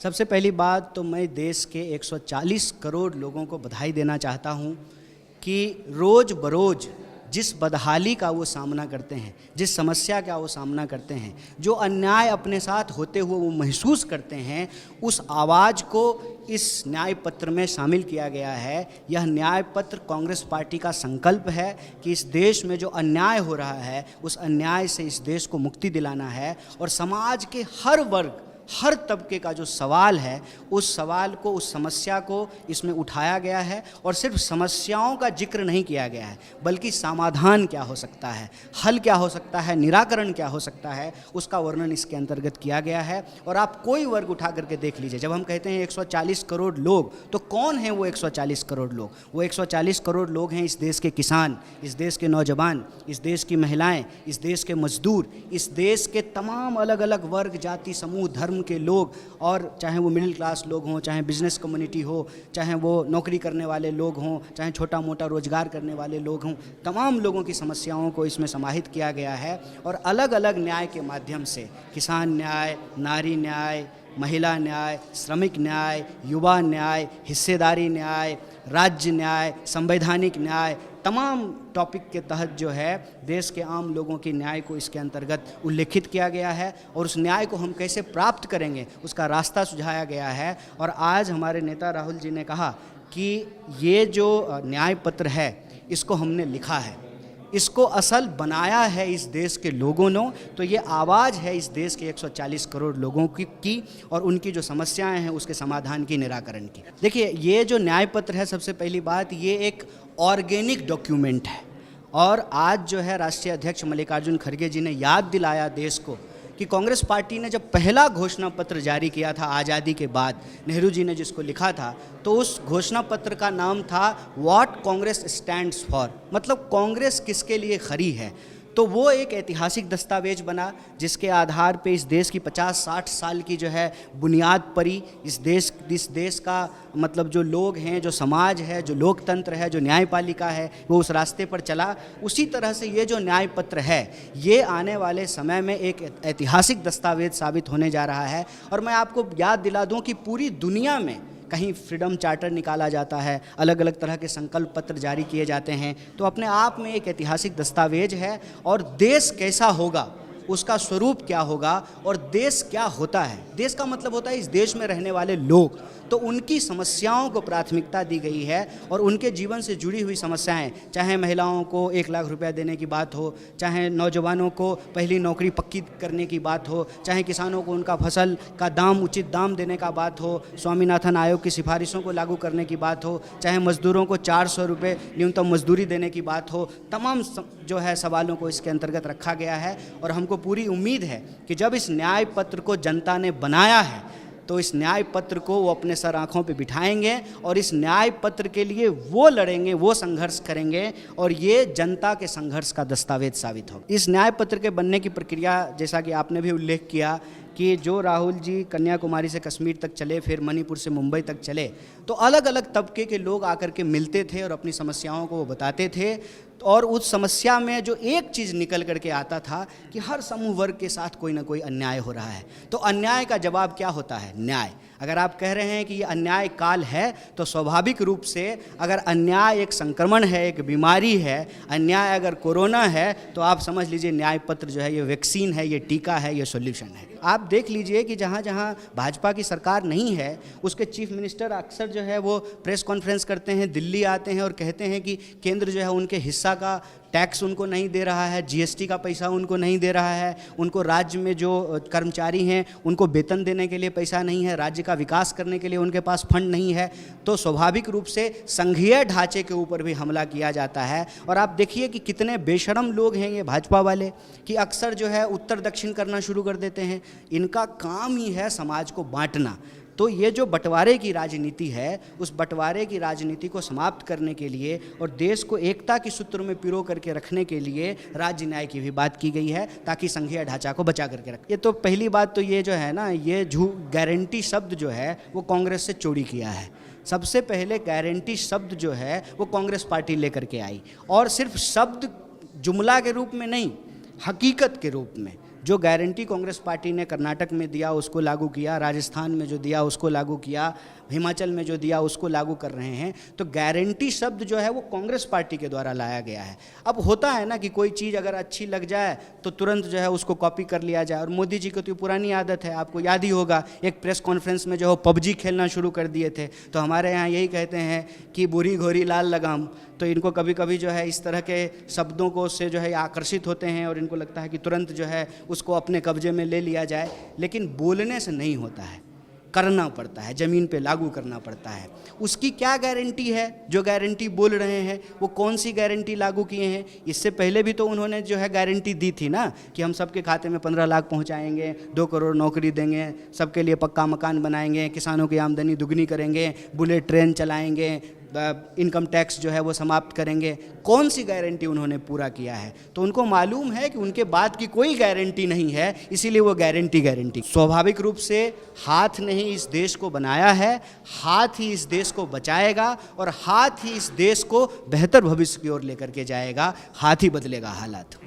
सबसे पहली बात तो मैं देश के 140 करोड़ लोगों को बधाई देना चाहता हूं कि रोज़ बरोज़ जिस बदहाली का वो सामना करते हैं, जिस समस्या का वो सामना करते हैं, जो अन्याय अपने साथ होते हुए वो महसूस करते हैं, उस आवाज़ को इस न्याय पत्र में शामिल किया गया है। यह न्याय पत्र कांग्रेस पार्टी का संकल्प है कि इस देश में जो अन्याय हो रहा है उस अन्याय से इस देश को मुक्ति दिलाना है और समाज के हर वर्ग, हर तबके का जो सवाल है उस सवाल को, उस समस्या को इसमें उठाया गया है और सिर्फ समस्याओं का जिक्र नहीं किया गया है बल्कि समाधान क्या हो सकता है, हल क्या हो सकता है, निराकरण क्या हो सकता है, उसका वर्णन इसके अंतर्गत किया गया है। और आप कोई वर्ग उठा करके देख लीजिए, जब हम कहते हैं 140 करोड़ लोग, तो कौन हैं वो 140 करोड़ लोग? वो 140 करोड़ लोग हैं इस देश के किसान, इस देश के नौजवान, इस देश की महिलाएं, इस देश के मजदूर, इस देश के तमाम अलग अलग वर्ग, जाति, समूह, धर्म के लोग, और चाहे वो मिडिल क्लास लोग हों, चाहे बिजनेस कम्युनिटी हो, चाहे वो नौकरी करने वाले लोग हों, चाहे छोटा मोटा रोजगार करने वाले लोग हों, तमाम लोगों की समस्याओं को इसमें समाहित किया गया है। और अलग अलग न्याय के माध्यम से किसान न्याय, नारी न्याय, महिला न्याय, श्रमिक न्याय, युवा न्याय, हिस्सेदारी न्याय, राज्य न्याय, संवैधानिक न्याय, तमाम टॉपिक के तहत जो है देश के आम लोगों की न्याय को इसके अंतर्गत उल्लेखित किया गया है और उस न्याय को हम कैसे प्राप्त करेंगे उसका रास्ता सुझाया गया है। और आज हमारे नेता राहुल जी ने कहा कि ये जो न्याय पत्र है इसको हमने लिखा है, इसको असल बनाया है इस देश के लोगों ने, तो ये आवाज़ है इस देश के 140 करोड़ लोगों की और उनकी जो समस्याएं हैं उसके समाधान की, निराकरण की। देखिए, ये जो न्याय पत्र है, सबसे पहली बात, ये एक ऑर्गेनिक डॉक्यूमेंट है और आज जो है राष्ट्रीय अध्यक्ष मल्लिकार्जुन खड़गे जी ने याद दिलाया देश को कि कांग्रेस पार्टी ने जब पहला घोषणा पत्र जारी किया था आज़ादी के बाद, नेहरू जी ने जिसको लिखा था, तो उस घोषणा पत्र का नाम था व्हाट कांग्रेस स्टैंड्स फॉर, मतलब कांग्रेस किसके लिए खड़ी है। तो वो एक ऐतिहासिक दस्तावेज बना जिसके आधार पे इस देश की 50-60 साल की जो है बुनियाद पड़ी। इस देश का मतलब जो लोग हैं, जो समाज है, जो लोकतंत्र है, जो न्यायपालिका है, वो उस रास्ते पर चला। उसी तरह से ये जो न्याय पत्र है ये आने वाले समय में एक ऐतिहासिक दस्तावेज साबित होने जा रहा है। और मैं आपको याद दिला दूं कि पूरी दुनिया में कहीं फ्रीडम चार्टर निकाला जाता है, अलग अलग तरह के संकल्प पत्र जारी किए जाते हैं, तो अपने आप में एक ऐतिहासिक दस्तावेज है। और देश कैसा होगा, उसका स्वरूप क्या होगा और देश क्या होता है, देश का मतलब होता है इस देश में रहने वाले लोग, तो उनकी समस्याओं को प्राथमिकता दी गई है और उनके जीवन से जुड़ी हुई समस्याएं, चाहे महिलाओं को 1 लाख रुपया देने की बात हो, चाहे नौजवानों को पहली नौकरी पक्की करने की बात हो, चाहे किसानों को उनका फसल का दाम, उचित दाम देने का बात हो, स्वामीनाथन आयोग की सिफारिशों को लागू करने की बात हो, चाहे मजदूरों को 400 रुपये न्यूनतम मजदूरी देने की बात हो, तमाम जो है सवालों को इसके अंतर्गत रखा गया है। और हमको पूरी उम्मीद है कि जब इस न्याय पत्र को जनता ने बनाया है तो इस न्याय पत्र को वो अपने सर आँखों पे बिठाएंगे और इस न्याय पत्र के लिए वो लड़ेंगे, वो संघर्ष करेंगे और ये जनता के संघर्ष का दस्तावेज साबित होगा। इस न्याय पत्र के बनने की प्रक्रिया, जैसा कि आपने भी उल्लेख किया कि जो राहुल जी कन्याकुमारी से कश्मीर तक चले, फिर मणिपुर से मुंबई तक चले, तो अलग अलग तबके के लोग आकर के मिलते थे और अपनी समस्याओं को वो बताते थे। और उस समस्या में जो एक चीज़ निकल करके आता था कि हर समूह वर्ग के साथ कोई ना कोई अन्याय हो रहा है। तो अन्याय का जवाब क्या होता है? न्याय। अगर आप कह रहे हैं कि ये अन्याय काल है तो स्वाभाविक रूप से अगर अन्याय एक संक्रमण है, एक बीमारी है, अन्याय अगर कोरोना है, तो आप समझ लीजिए न्याय पत्र जो है ये वैक्सीन है, ये टीका है, ये सॉल्यूशन है। आप देख लीजिए कि जहाँ जहाँ भाजपा की सरकार नहीं है उसके चीफ मिनिस्टर अक्सर जो है वो प्रेस कॉन्फ्रेंस करते हैं, दिल्ली आते हैं और कहते हैं कि केंद्र जो है उनके हिस्सा का टैक्स उनको नहीं दे रहा है, जीएसटी का पैसा उनको नहीं दे रहा है, उनको राज्य में जो कर्मचारी हैं उनको वेतन देने के लिए पैसा नहीं है, राज्य का विकास करने के लिए उनके पास फंड नहीं है। तो स्वाभाविक रूप से संघीय ढांचे के ऊपर भी हमला किया जाता है। और आप देखिए कि कितने बेशरम लोग हैं ये भाजपा वाले कि अक्सर जो है उत्तर दक्षिण करना शुरू कर देते हैं। इनका काम ही है समाज को बांटना। तो ये जो बंटवारे की राजनीति है, उस बंटवारे की राजनीति को समाप्त करने के लिए और देश को एकता के सूत्र में पिरो करके रखने के लिए राज्य न्याय की भी बात की गई है ताकि संघीय ढांचा को बचा करके रखें। ये तो पहली बात तो ये जो है ना, ये गारंटी शब्द जो है वो कांग्रेस से चोरी किया है। सबसे पहले गारंटी शब्द जो है वो कांग्रेस पार्टी लेकर के आई और सिर्फ शब्द जुमला के रूप में नहीं, हकीकत के रूप में। जो गारंटी कांग्रेस पार्टी ने कर्नाटक में दिया उसको लागू किया, राजस्थान में जो दिया उसको लागू किया, हिमाचल में जो दिया उसको लागू कर रहे हैं। तो गारंटी शब्द जो है वो कांग्रेस पार्टी के द्वारा लाया गया है। अब होता है ना कि कोई चीज़ अगर अच्छी लग जाए तो तुरंत जो है उसको कॉपी कर लिया जाए, और मोदी जी की तो पुरानी आदत है, आपको याद ही होगा, एक प्रेस कॉन्फ्रेंस में जो है पबजी खेलना शुरू कर दिए थे। तो हमारे यहाँ यही कहते हैं कि बुरी घोरी लाल लगाम। तो इनको कभी कभी जो है इस तरह के शब्दों को से जो है आकर्षित होते हैं और इनको लगता है कि तुरंत जो है उसको अपने कब्जे में ले लिया जाए। लेकिन बोलने से नहीं होता है, करना पड़ता है, ज़मीन पे लागू करना पड़ता है। उसकी क्या गारंटी है? जो गारंटी बोल रहे हैं वो कौन सी गारंटी लागू किए हैं? इससे पहले भी तो उन्होंने जो है गारंटी दी थी ना कि हम सबके खाते में 15 लाख पहुंचाएंगे, 2 करोड़ नौकरी देंगे, सबके लिए पक्का मकान बनाएंगे, किसानों की आमदनी दुगनी करेंगे, बुलेट ट्रेन चलाएंगे, इनकम टैक्स जो है वो समाप्त करेंगे। कौन सी गारंटी उन्होंने पूरा किया है? तो उनको मालूम है कि उनके बाद की कोई गारंटी नहीं है, इसीलिए वो गारंटी। स्वाभाविक रूप से हाथ ने ही इस देश को बनाया है, हाथ ही इस देश को बचाएगा और हाथ ही इस देश को बेहतर भविष्य की ओर लेकर के जाएगा। हाथ ही बदलेगा हालात।